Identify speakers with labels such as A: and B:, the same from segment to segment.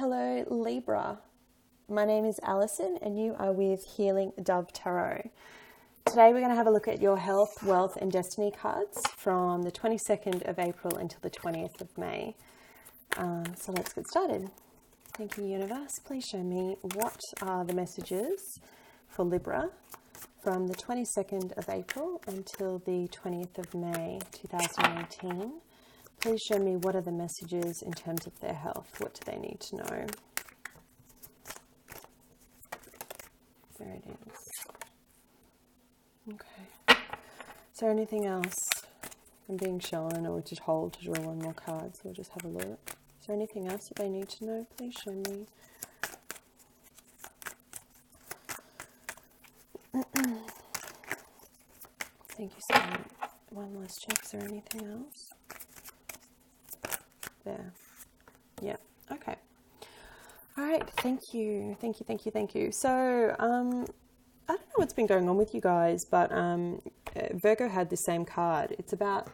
A: Hello Libra, my name is Alison and you are with Healing Dove Tarot. Today we're going to have a look at your health, wealth and destiny cards from the 22nd of April until the 20th of May. So let's get started. Thank you, universe. Please show me what are the messages for Libra from the 22nd of April until the 20th of May 2018. Please show me what are the messages in terms of their health. What do they need to know? There it is. Okay. Is there anything else I'm being shown, or just hold to draw one more card? So we'll just have a look. Is there anything else that they need to know? Please show me. Thank you so much. One last check. Is there anything else? There. Yeah. Okay. All right. Thank you. Thank you. Thank you. Thank you. So, I don't know what's been going on with you guys, but Virgo had the same card. It's about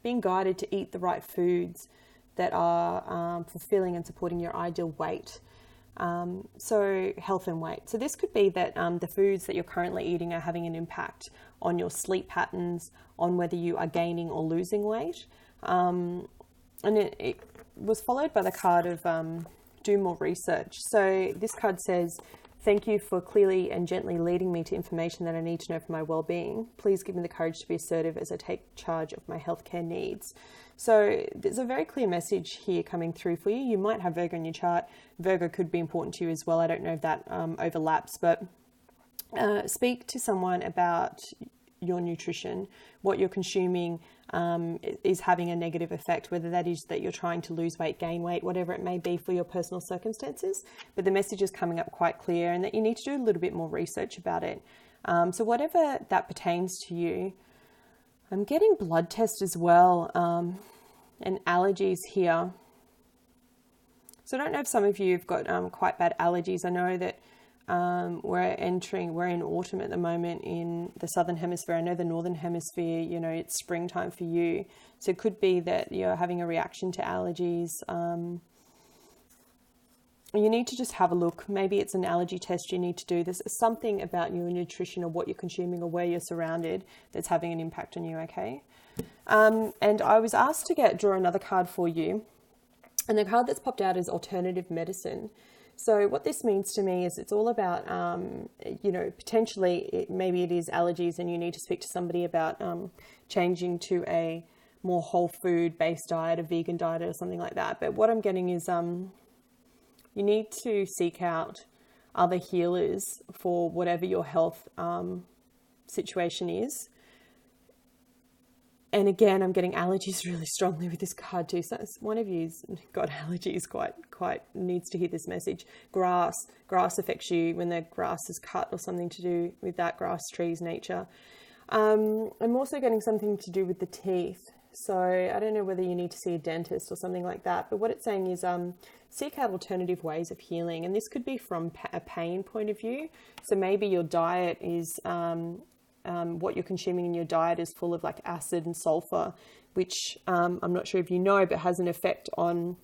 A: being guided to eat the right foods that are fulfilling and supporting your ideal weight. So health and weight. So this could be that the foods that you're currently eating are having an impact on your sleep patterns, on whether you are gaining or losing weight. And it was followed by the card of do more research. So this card says, thank you for clearly and gently leading me to information that I need to know for my well-being. Please give me the courage to be assertive as I take charge of my healthcare needs. So there's a very clear message here coming through for you. You might have Virgo in your chart. Virgo could be important to you as well. I don't know if that overlaps, but speak to someone about your nutrition, what you're consuming is having a negative effect, whether that is that you're trying to lose weight, gain weight, whatever it may be for your personal circumstances. But the message is coming up quite clear, and that you need to do a little bit more research about it. So whatever that pertains to you, I'm getting blood test as well, and allergies here. So I don't know if some of you have got quite bad allergies. I know that we're in autumn at the moment in the southern hemisphere. I know the northern hemisphere, you know, it's springtime for you. So it could be that you're having a reaction to allergies. You need to just have a look. Maybe it's an allergy test you need to do. There's something about your nutrition or what you're consuming or where you're surrounded that's having an impact on you, okay? And I was asked to draw another card for you. And the card that's popped out is alternative medicine. So what this means to me is it's all about, you know, potentially maybe it is allergies and you need to speak to somebody about changing to a more whole food based diet, a vegan diet or something like that. But what I'm getting is you need to seek out other healers for whatever your health situation is. And again, I'm getting allergies really strongly with this card too. So one of you's got allergies quite needs to hear this message. Grass affects you when the grass is cut or something to do with that, grass, trees, nature. I'm also getting something to do with the teeth. So I don't know whether you need to see a dentist or something like that. But what it's saying is seek out alternative ways of healing. And this could be from a pain point of view. So maybe your diet is... what you're consuming in your diet is full of like acid and sulfur, which I'm not sure if you know, but has an effect on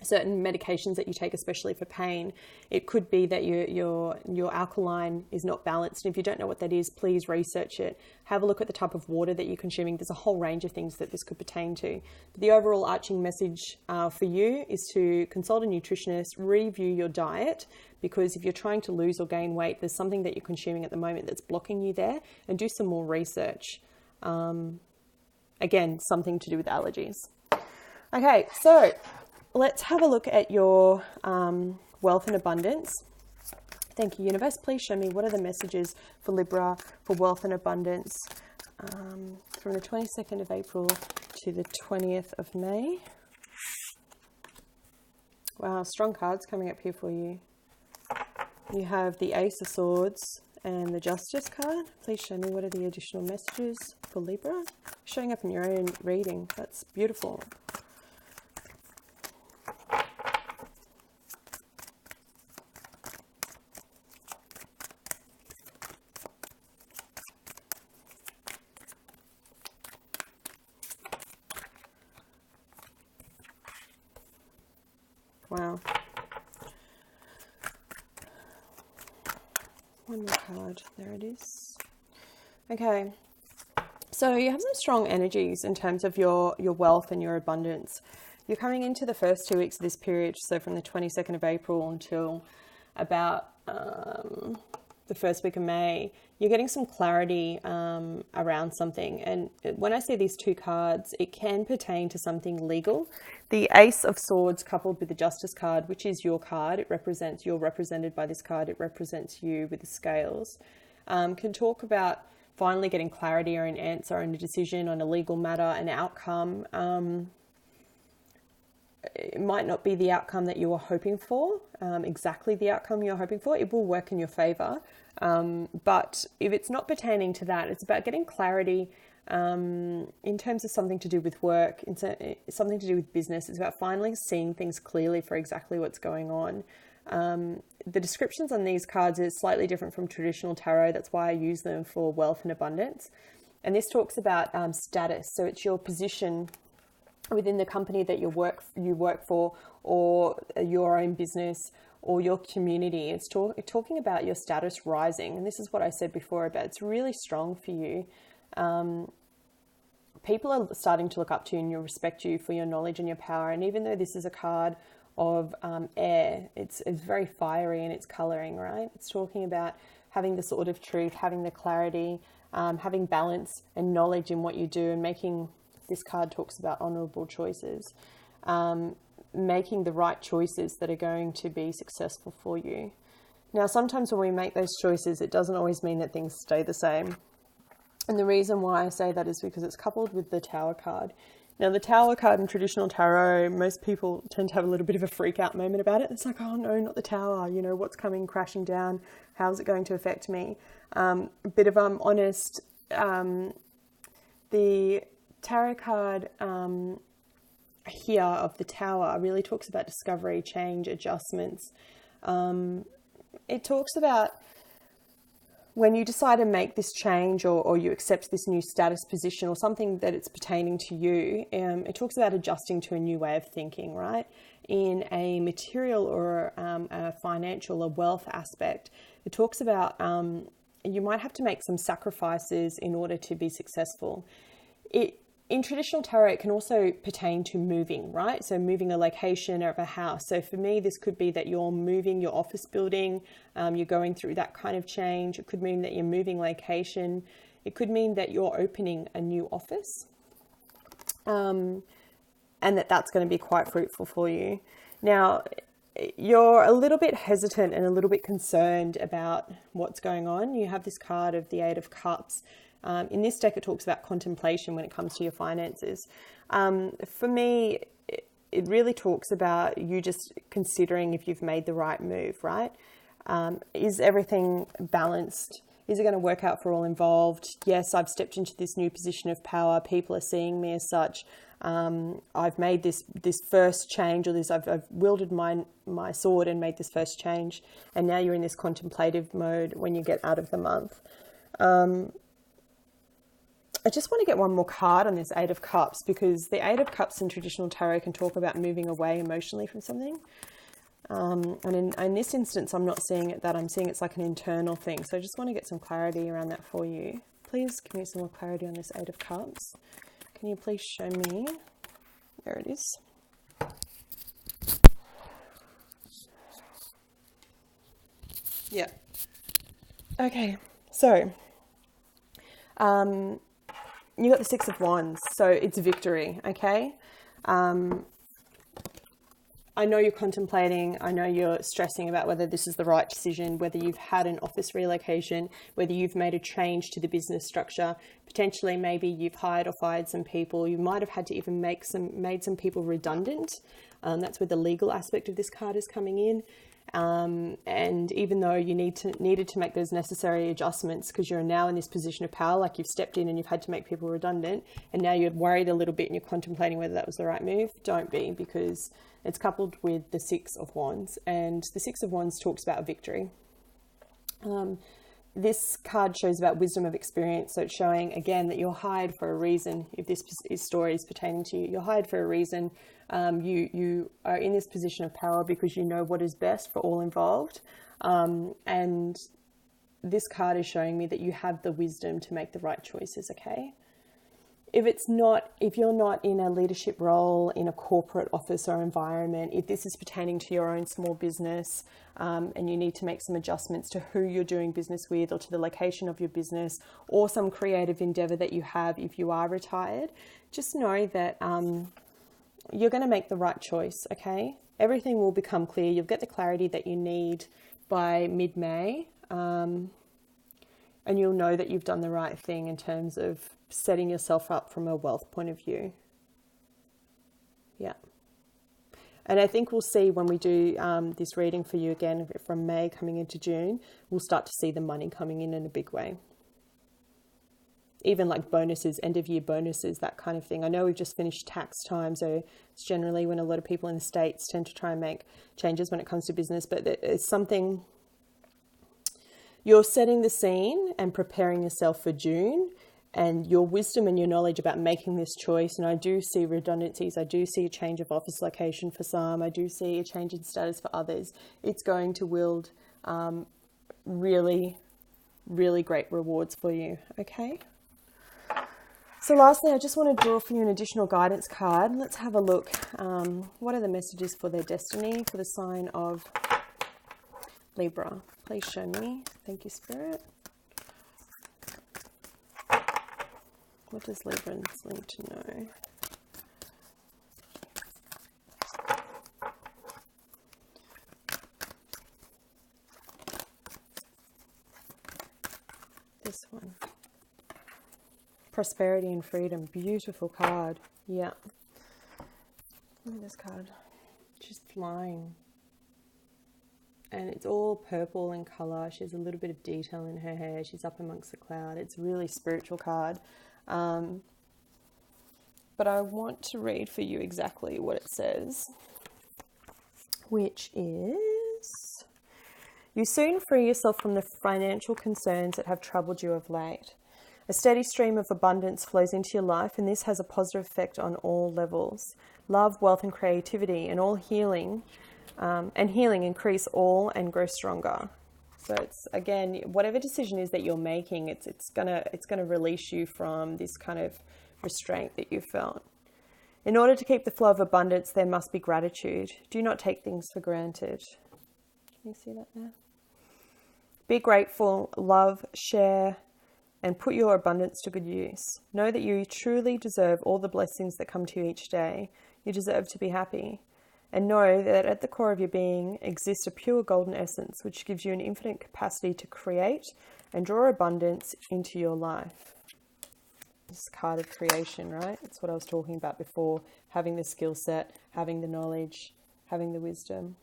A: certain medications that you take, especially for pain. It could be that your alkaline is not balanced. And if you don't know what that is, please research it. Have a look at the type of water that you're consuming. There's a whole range of things that this could pertain to. But the overall arching message for you is to consult a nutritionist, review your diet, because if you're trying to lose or gain weight, there's something that you're consuming at the moment that's blocking you there, and do some more research. Again, something to do with allergies. Okay, so let's have a look at your wealth and abundance. Thank you, universe. Please show me what are the messages for Libra for wealth and abundance from the 22nd of April to the 20th of May. Wow, strong cards coming up here for you. You have the Ace of Swords and the Justice card. Please show me what are the additional messages for Libra. Showing up in your own reading. That's beautiful. Wow. One more card. There it is. Okay. So you have some strong energies in terms of your wealth and your abundance. You're coming into the first 2 weeks of this period, so from the 22nd of April until about the first week of May, you're getting some clarity around something. And when I say these two cards, it can pertain to something legal. The Ace of Swords coupled with the Justice card, which is your card, it represents, you're represented by this card, it represents you with the scales, can talk about finally getting clarity or an answer and a decision on a legal matter, an outcome. It might not be the outcome that you were hoping for, exactly the outcome you're hoping for. It will work in your favor. But if it's not pertaining to that, it's about getting clarity in terms of something to do with work, something to do with business. It's about finally seeing things clearly for exactly what's going on. The descriptions on these cards is slightly different from traditional tarot. That's why I use them for wealth and abundance. And this talks about status. So it's your position within the company that you work for, or your own business, or your community. It's talking about your status rising. And this is what I said before about it's really strong for you. People are starting to look up to you and respect you for your knowledge and your power. And even though this is a card of air, it's very fiery in its coloring, right? It's talking about having the sword of truth, having the clarity, having balance and knowledge in what you do, and making, this card talks about honorable choices, making the right choices that are going to be successful for you. Now, sometimes when we make those choices, it doesn't always mean that things stay the same. And the reason why I say that is because it's coupled with the Tower card. Now, the Tower card in traditional tarot, most people tend to have a little bit of a freak out moment about it. It's like, oh no, not the Tower. You know, what's coming crashing down? How's it going to affect me? A bit of honest, the tarot card here of the Tower really talks about discovery, change, adjustments. It talks about when you decide to make this change, or you accept this new status position or something that it's pertaining to you, it talks about adjusting to a new way of thinking, right? In a material or a financial or wealth aspect, it talks about you might have to make some sacrifices in order to be successful. In traditional tarot, it can also pertain to moving, right? So moving a location of a house. So for me, this could be that you're moving your office building, you're going through that kind of change. It could mean that you're moving location. It could mean that you're opening a new office, and that's going to be quite fruitful for you. Now, you're a little bit hesitant and a little bit concerned about what's going on. You have this card of the Eight of Cups. In this deck, it talks about contemplation when it comes to your finances. For me, it really talks about you just considering if you've made the right move, right? Is everything balanced? Is it going to work out for all involved? Yes, I've stepped into this new position of power. People are seeing me as such. I've made this first change, or I've wielded my sword and made this first change. And now you're in this contemplative mode when you get out of the month. I just want to get one more card on this Eight of Cups, because the Eight of Cups in traditional tarot can talk about moving away emotionally from something. And in this instance, I'm not seeing it that. I'm seeing it's like an internal thing. So I just want to get some clarity around that for you. Please give me some more clarity on this Eight of Cups. Can you please show me? There it is. Yeah. Okay. So, you got the Six of Wands, so it's victory, okay? I know you're contemplating, I know you're stressing about whether this is the right decision, whether you've had an office relocation, whether you've made a change to the business structure, potentially maybe you've hired or fired some people, you might have had to even made some people redundant. That's where the legal aspect of this card is coming in. And even though you needed to make those necessary adjustments, because you're now in this position of power, like you've stepped in and you've had to make people redundant, and now you're worried a little bit and you're contemplating whether that was the right move, don't be, because it's coupled with the Six of Wands, and the Six of Wands talks about victory. This card shows about wisdom of experience. So it's showing again that you're hired for a reason. If this story is pertaining to you, you're hired for a reason. You are in this position of power because you know what is best for all involved. And this card is showing me that you have the wisdom to make the right choices, okay? If you're not in a leadership role in a corporate office or environment, if this is pertaining to your own small business, and you need to make some adjustments to who you're doing business with or to the location of your business or some creative endeavor that you have if you are retired, just know that you're going to make the right choice, okay? Everything will become clear. You'll get the clarity that you need by mid-May, and you'll know that you've done the right thing in terms of setting yourself up from a wealth point of view. Yeah. And I think we'll see when we do this reading for you again from May coming into June, we'll start to see the money coming in a big way. Even like bonuses, end of year bonuses, that kind of thing. I know we've just finished tax time, so it's generally when a lot of people in the States tend to try and make changes when it comes to business, but it's something, you're setting the scene and preparing yourself for June, and your wisdom and your knowledge about making this choice. And I do see redundancies. I do see a change of office location for some. I do see a change in status for others. It's going to wield really, really great rewards for you. Okay. So lastly, I just want to draw for you an additional guidance card. Let's have a look. What are the messages for their destiny for the sign of Libra? Please show me. Thank you, Spirit. What does Librans need to know? This one. Prosperity and freedom. Beautiful card. Yeah. Look at this card. She's flying. And it's all purple in colour. She has a little bit of detail in her hair. She's up amongst the cloud. It's a really spiritual card. But I want to read for you exactly what it says, which is, you soon free yourself from the financial concerns that have troubled you of late. A steady stream of abundance flows into your life, and this has a positive effect on all levels. Love, wealth, and creativity, and all healing, increase all and grow stronger. So it's, again, whatever decision is that you're making, it's gonna release you from this kind of restraint that you felt. In order to keep the flow of abundance, there must be gratitude. Do not take things for granted. Can you see that there? Be grateful, love, share, and put your abundance to good use. Know that you truly deserve all the blessings that come to you each day. You deserve to be happy. And know that at the core of your being exists a pure golden essence, which gives you an infinite capacity to create and draw abundance into your life. This card of creation, right? It's what I was talking about before. Having the skill set, having the knowledge, having the wisdom.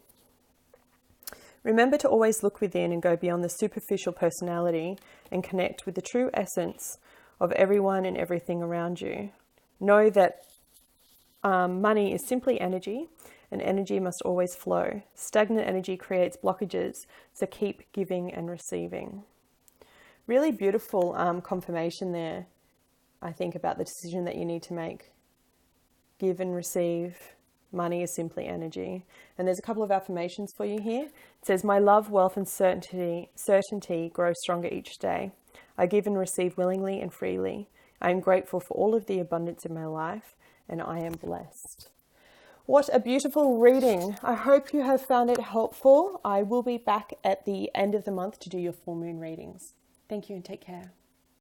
A: Remember to always look within and go beyond the superficial personality and connect with the true essence of everyone and everything around you. Know that money is simply energy, and energy must always flow. Stagnant energy creates blockages, so keep giving and receiving. Really beautiful confirmation there, I think, about the decision that you need to make. Give and receive. Money is simply energy. And there's a couple of affirmations for you here. It says, my love, wealth, and certainty grow stronger each day. I give and receive willingly and freely. I am grateful for all of the abundance in my life, and I am blessed. What a beautiful reading. I hope you have found it helpful. I will be back at the end of the month to do your full moon readings. Thank you and take care.